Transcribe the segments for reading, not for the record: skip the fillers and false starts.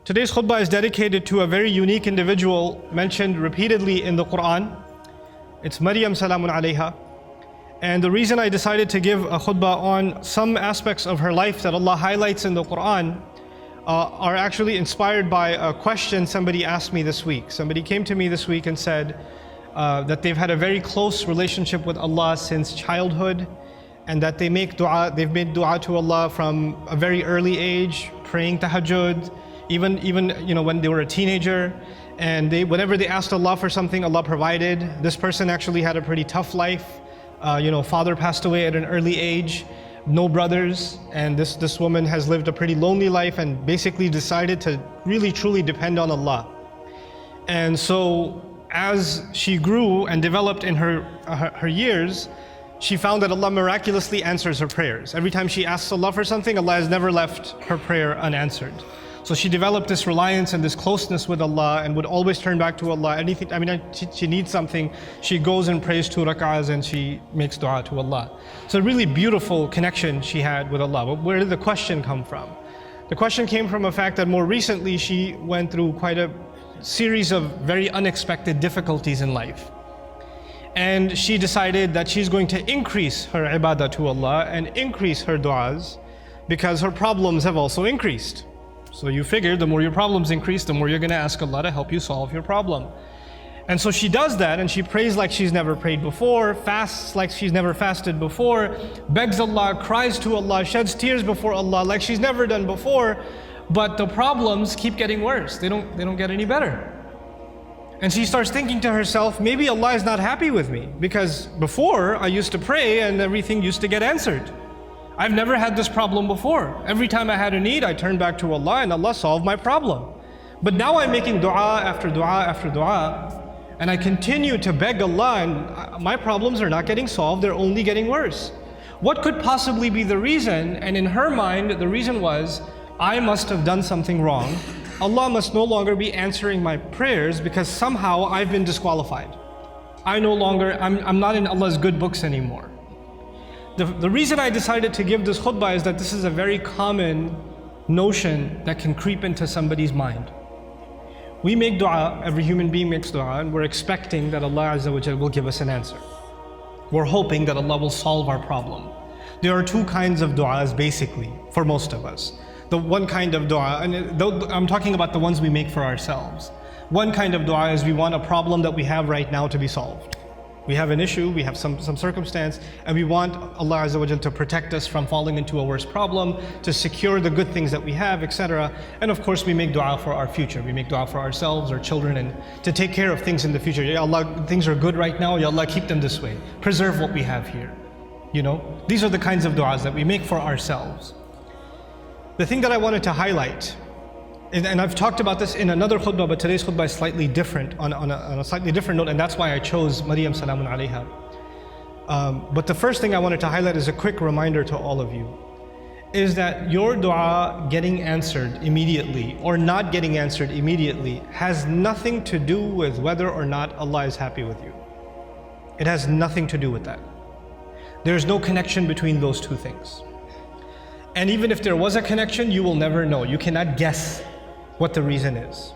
Today's khutbah is dedicated to a very unique individual mentioned repeatedly in the Quran. It's Maryam salamun alayha. And the reason I decided to give a khutbah on some aspects of her life that Allah highlights in the Quran are actually inspired by a question somebody asked me this week. Somebody came to me this week and said that they've had a very close relationship with Allah since childhood, and that they've made dua to Allah from a very early age, praying tahajjud, even when they were a teenager, and whenever they asked Allah for something, Allah provided. This person actually had a pretty tough life. Father passed away at an early age, no brothers, and this woman has lived a pretty lonely life and basically decided to really truly depend on Allah. And so as she grew and developed in her years, she found that Allah miraculously answers her prayers. Every time she asks Allah for something, Allah has never left her prayer unanswered. So she developed this reliance and this closeness with Allah and would always turn back to Allah. She needs something, she goes and prays 2 rak'ahs and she makes dua to Allah. So a really beautiful connection she had with Allah. But where did the question come from? The question came from a fact that more recently she went through quite a series of very unexpected difficulties in life. And she decided that she's going to increase her ibadah to Allah and increase her du'as because her problems have also increased. So you figure the more your problems increase, the more you're going to ask Allah to help you solve your problem. And so she does that, and she prays like she's never prayed before, fasts like she's never fasted before, begs Allah, cries to Allah, sheds tears before Allah like she's never done before. But the problems keep getting worse. They don't get any better. And she starts thinking to herself, maybe Allah is not happy with me, because before I used to pray and everything used to get answered. I've never had this problem before. Every time I had a need, I turned back to Allah and Allah solved my problem. But now I'm making dua after dua after dua, and I continue to beg Allah, and my problems are not getting solved, they're only getting worse. What could possibly be the reason? And in her mind, the reason was, I must have done something wrong. Allah must no longer be answering my prayers because somehow I've been disqualified. I'm not in Allah's good books anymore. The reason I decided to give this khutbah is that this is a very common notion that can creep into somebody's mind. We make dua, every human being makes dua, and we're expecting that Allah Azza wa Jal will give us an answer. We're hoping that Allah will solve our problem. There are 2 kinds of duas basically for most of us. The one kind of dua, and I'm talking about the ones we make for ourselves. One kind of dua is we want a problem that we have right now to be solved. We have an issue, we have some circumstance, and we want Allah Azza wa Jal to protect us from falling into a worse problem, to secure the good things that we have, etc. And of course we make dua for our future. We make dua for ourselves, our children, and to take care of things in the future. Ya Allah, things are good right now, Ya Allah, keep them this way. Preserve what we have here. These are the kinds of duas that we make for ourselves. The thing that I wanted to highlight, and I've talked about this in another khutbah, but today's khutbah is slightly different, on a slightly different note, and that's why I chose Maryam salamun alayha. But the first thing I wanted to highlight is a quick reminder to all of you, is that your dua getting answered immediately or not getting answered immediately has nothing to do with whether or not Allah is happy with you. It has nothing to do with that. There's no connection between those 2 things. And even if there was a connection, you will never know. You cannot guess what the reason is.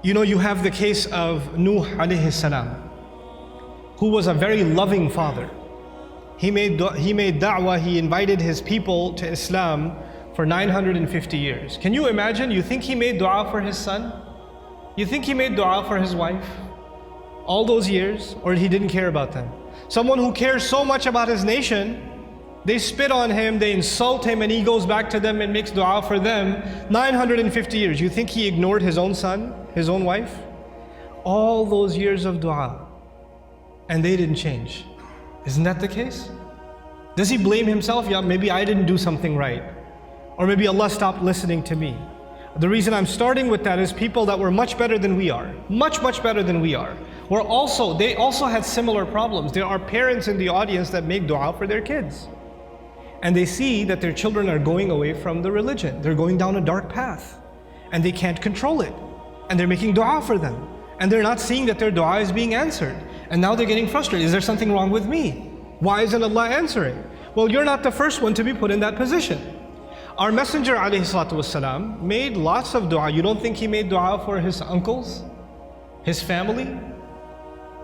You have the case of Nuh alayhi salam, who was a very loving father. He made da'wah, he invited his people to Islam for 950 years. Can you imagine? You think he made dua for his son? You think he made dua for his wife all those years, or he didn't care about them? Someone who cares so much about his nation, they spit on him, they insult him, and he goes back to them and makes dua for them 950 years. You think he ignored his own son, his own wife? All those years of dua, and they didn't change. Isn't that the case? Does he blame himself? Yeah, maybe I didn't do something right. Or maybe Allah stopped listening to me. The reason I'm starting with that is people that were much better than we are, much better than we are, they also had similar problems. There are parents in the audience that make dua for their kids. And they see that their children are going away from the religion. They're going down a dark path. And they can't control it. And they're making dua for them. And they're not seeing that their dua is being answered. And now they're getting frustrated. Is there something wrong with me? Why isn't Allah answering? Well, you're not the first one to be put in that position. Our Messenger ﷺ made lots of dua. You don't think he made dua for his uncles, his family?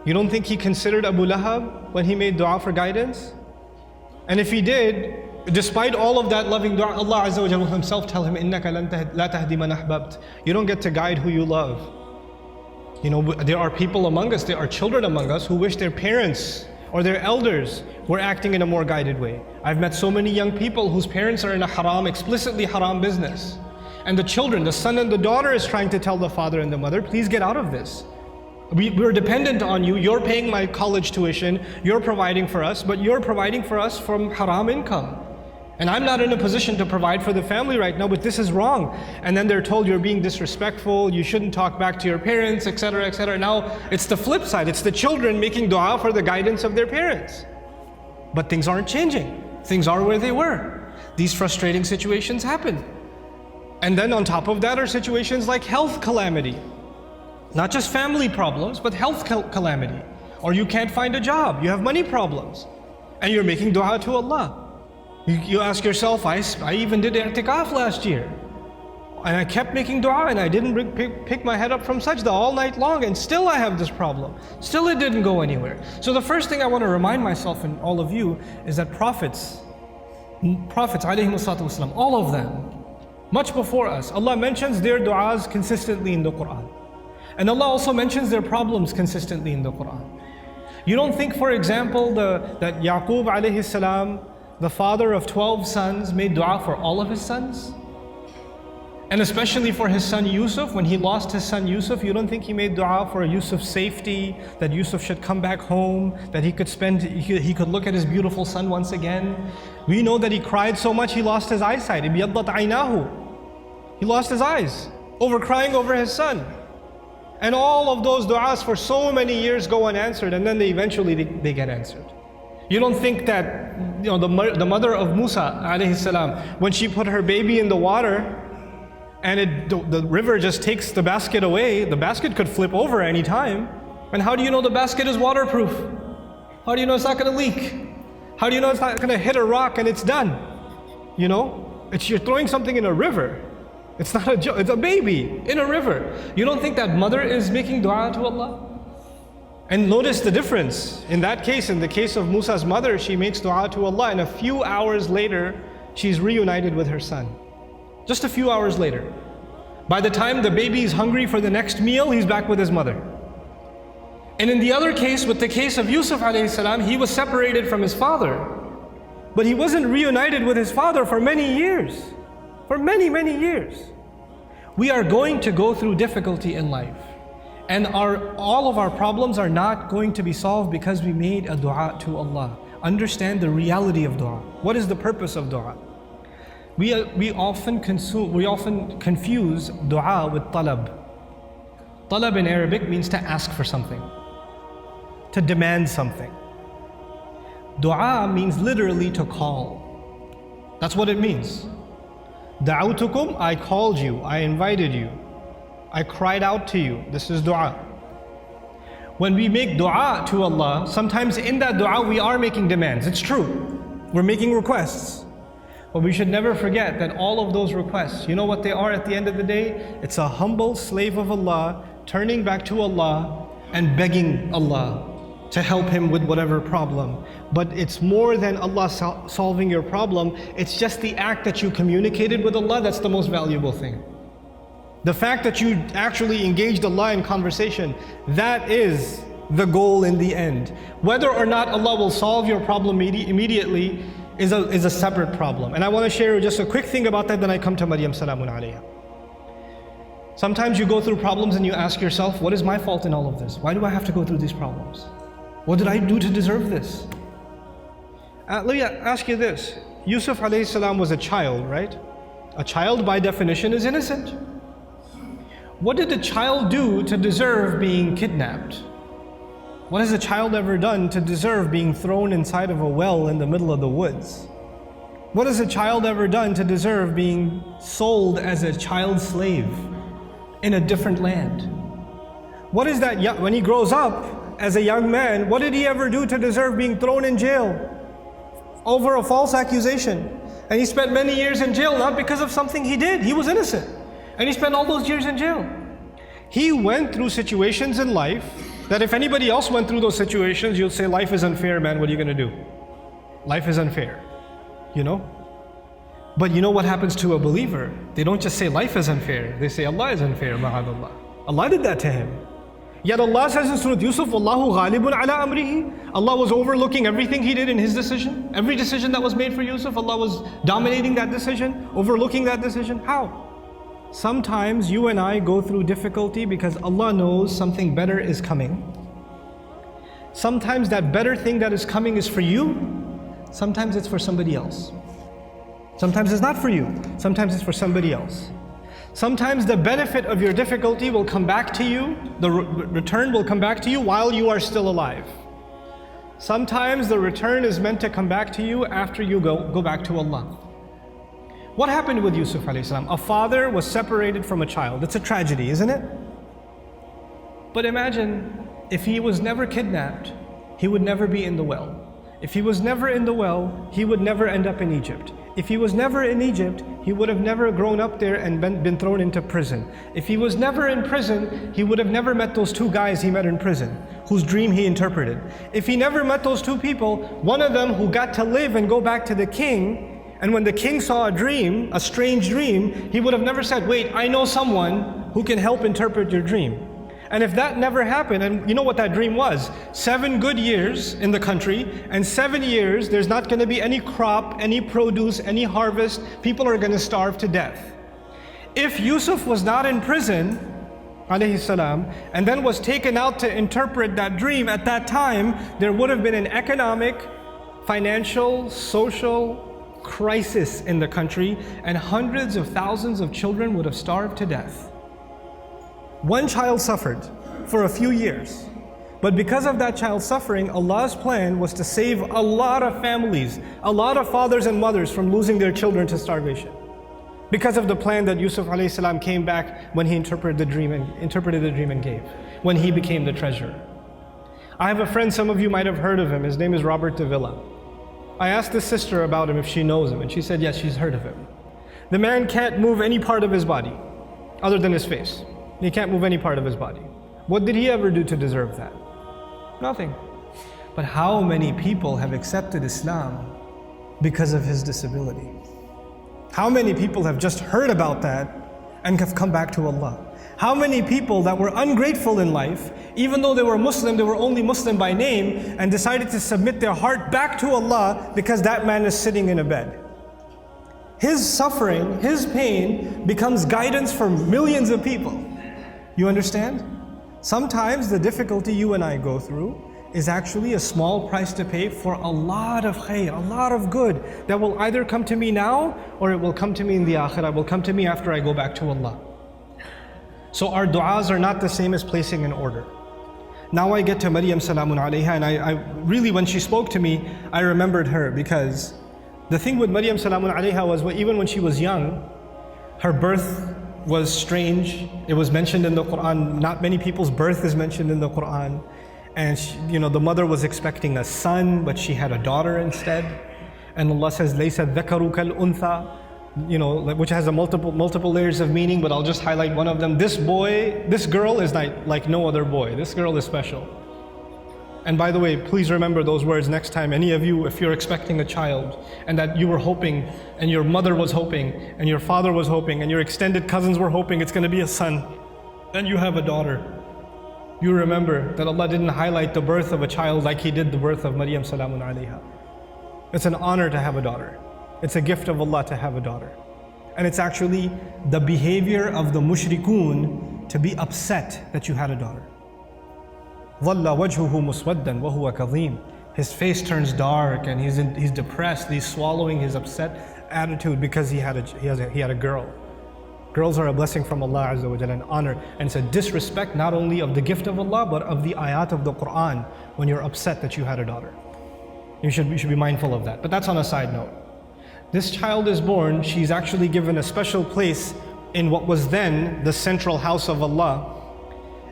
You don't think he considered Abu Lahab when he made dua for guidance? And if he did, despite all of that loving dua, Allah Azza wa Jalla himself tell him, إِنَّكَ لَا تَهْدِي مَنْ أَحْبَبْتَ. You don't get to guide who you love. You know, there are people among us, there are children among us who wish their parents or their elders were acting in a more guided way. I've met so many young people whose parents are in a haram, explicitly haram business. And the children, the son and the daughter is trying to tell the father and the mother, please get out of this. We're dependent on you, you're paying my college tuition, you're providing for us, but you're providing for us from haram income. And I'm not in a position to provide for the family right now, but this is wrong. And then they're told you're being disrespectful, you shouldn't talk back to your parents, etc., etc. Now, it's the flip side. It's the children making dua for the guidance of their parents. But things aren't changing. Things are where they were. These frustrating situations happen. And then on top of that are situations like health calamity. Not just family problems, but health calamity. Or you can't find a job, you have money problems. And you're making dua to Allah. You ask yourself, I even did i'tikaf last year. And I kept making dua and I didn't pick my head up from sajda all night long, and still I have this problem. Still it didn't go anywhere. So the first thing I want to remind myself and all of you is that prophets ﷺ, all of them, much before us, Allah mentions their du'as consistently in the Quran. And Allah also mentions their problems consistently in the Quran. You don't think, for example, that Yaqub alayhi salam, the father of 12 sons, made dua for all of his sons? And especially for his son Yusuf, when he lost his son Yusuf, you don't think he made dua for Yusuf's safety, that Yusuf should come back home, that he could look at his beautiful son once again? We know that he cried so much he lost his eyesight. إِبْيَضَّتْ عَيْنَاهُ. He lost his eyes over crying over his son. And all of those du'as for so many years go unanswered, and then eventually they get answered. You don't think that, you know, the mother of Musa alayhi salam, when she put her baby in the water and the river just takes the basket away, the basket could flip over any time. And how do you know the basket is waterproof? How do you know it's not going to leak? How do you know it's not going to hit a rock and it's done? You know, you're throwing something in a river. It's not a joke, it's a baby in a river. You don't think that mother is making dua to Allah? And notice the difference. In that case, in the case of Musa's mother, she makes dua to Allah, and a few hours later, she's reunited with her son. Just a few hours later. By the time the baby is hungry for the next meal, he's back with his mother. And in the other case, with the case of Yusuf alayhi salam, he was separated from his father. But he wasn't reunited with his father for many years. For many, many years. We are going to go through difficulty in life. And all of our problems are not going to be solved because we made a dua to Allah. Understand the reality of dua. What is the purpose of dua? We often confuse dua with talab. Talab in Arabic means to ask for something, to demand something. Dua means literally to call. That's what it means. Da'awtukum, I called you, I invited you, I cried out to you. This is dua. When we make dua to Allah, sometimes in that dua we are making demands. It's true. We're making requests. But we should never forget that all of those requests, you know what they are at the end of the day? It's a humble slave of Allah turning back to Allah and begging Allah to help him with whatever problem. But it's more than Allah solving your problem. It's just the act that you communicated with Allah that's the most valuable thing. The fact that you actually engaged Allah in conversation, that is the goal in the end. Whether or not Allah will solve your problem immediately is a separate problem. And I want to share just a quick thing about that, then I come to Maryam salamun alayha. Sometimes you go through problems and you ask yourself, what is my fault in all of this? Why do I have to go through these problems? What did I do to deserve this? Let me ask you this. Yusuf alayhi salam was a child, right? A child by definition is innocent. What did a child do to deserve being kidnapped? What has a child ever done to deserve being thrown inside of a well in the middle of the woods? What has a child ever done to deserve being sold as a child slave in a different land? What is that when he grows up as a young man, what did he ever do to deserve being thrown in jail over a false accusation? And he spent many years in jail, not because of something he did. He was innocent. And he spent all those years in jail. He went through situations in life that if anybody else went through those situations, you'd say, life is unfair, man, what are you going to do? Life is unfair, you know? But you know what happens to a believer? They don't just say life is unfair, they say Allah is unfair, ma'adallah. Allah did that to him. Yet Allah says in Surah Yusuf, Wallahu ghalibun ala amrihi. Allah was overlooking everything he did in his decision. Every decision that was made for Yusuf, Allah was dominating that decision, overlooking that decision. How? Sometimes you and I go through difficulty because Allah knows something better is coming. Sometimes that better thing that is coming is for you. Sometimes it's for somebody else. Sometimes it's not for you. Sometimes it's for somebody else. Sometimes the benefit of your difficulty will come back to you. The return will come back to you while you are still alive. Sometimes the return is meant to come back to you after you go back to Allah. What happened with Yusuf alayhi salam? A father was separated from a child. It's a tragedy, isn't it? But imagine if he was never kidnapped, he would never be in the well. If he was never in the well, he would never end up in Egypt. If he was never in Egypt, he would have never grown up there and been thrown into prison. If he was never in prison, he would have never met those two guys he met in prison, whose dream he interpreted. If he never met those two people, one of them who got to live and go back to the king, and when the king saw a dream, a strange dream, he would have never said, wait, I know someone who can help interpret your dream. And if that never happened, and you know what that dream was? 7 good years in the country, and 7 years there's not going to be any crop, any produce, any harvest. People are going to starve to death. If Yusuf was not in prison, alayhi salam, and then was taken out to interpret that dream, at that time, there would have been an economic, financial, social crisis in the country, and hundreds of thousands of children would have starved to death. One child suffered for a few years, but because of that child suffering, Allah's plan was to save a lot of families, a lot of fathers and mothers from losing their children to starvation. Because of the plan that Yusuf alayhi salam came back when he interpreted the dream and gave, when he became the treasurer. I have a friend, some of you might have heard of him. His name is Robert de Villa. I asked his sister about him if she knows him, and she said yes, she's heard of him. The man can't move any part of his body other than his face. He can't move any part of his body. What did he ever do to deserve that? Nothing. But how many people have accepted Islam because of his disability? How many people have just heard about that and have come back to Allah? How many people that were ungrateful in life, even though they were Muslim, they were only Muslim by name, and decided to submit their heart back to Allah because that man is sitting in a bed. His suffering, his pain becomes guidance for millions of people. You understand? Sometimes the difficulty you and I go through is actually a small price to pay for a lot of khair, a lot of good that will either come to me now or it will come to me in the akhirah, will come to me after I go back to Allah. So our du'as are not the same as placing an order. Now I get to Maryam salamun alayha, and I really, when she spoke to me, I remembered her, because the thing with Maryam salamun alayha was even when she was young, her birth was strange. It was mentioned in the Quran. Not many people's birth is mentioned in the Quran. And she, the mother was expecting a son, but she had a daughter instead. And Allah says, "Laysa dhakaru kal untha," which has a multiple layers of meaning, but I'll just highlight one of them. This girl is like no other boy. This girl is special. And by the way, please remember those words next time. Any of you, if you're expecting a child, and that you were hoping, and your mother was hoping, and your father was hoping, and your extended cousins were hoping it's going to be a son, then you have a daughter. You remember that Allah didn't highlight the birth of a child like He did the birth of Maryam salamun alayha. It's an honor to have a daughter. It's a gift of Allah to have a daughter. And it's actually the behavior of the mushrikun to be upset that you had a daughter. ظَلَّ وَجْهُهُ مُسْوَدًّا وَهُوَ كَظِيمٌ. His face turns dark and he's depressed. He's swallowing his upset attitude because he had a girl. Girls are a blessing from Allah Azza wa Jalla, an honor. And it's a disrespect not only of the gift of Allah, but of the ayat of the Quran when you're upset that you had a daughter. You should be mindful of that. But that's on a side note. This child is born. She's actually given a special place in what was then the central house of Allah.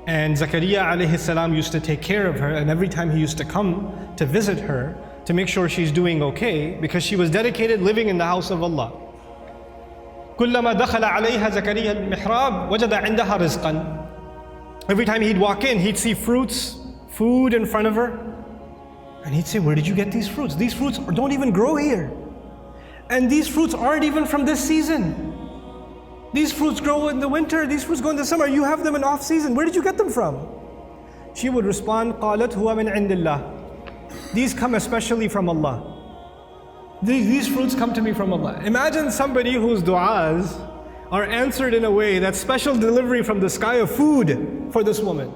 And Zakaria alayhi salam used to take care of her, and every time he used to come to visit her, to make sure she's doing okay, because she was dedicated living in the house of Allah. كلما دخل عليها زكريا المحراب وجد عندها رزقا. Every time he'd walk in, he'd see fruits, food in front of her. And he'd say, where did you get these fruits? These fruits don't even grow here. And these fruits aren't even from this season. These fruits grow in the winter, these fruits go in the summer. You have them in off season. Where did you get them from? She would respond, قالت هو من عند الله. These come especially from Allah. These fruits come to me from Allah. Imagine somebody whose du'as are answered in a way that's special delivery from the sky of food for this woman.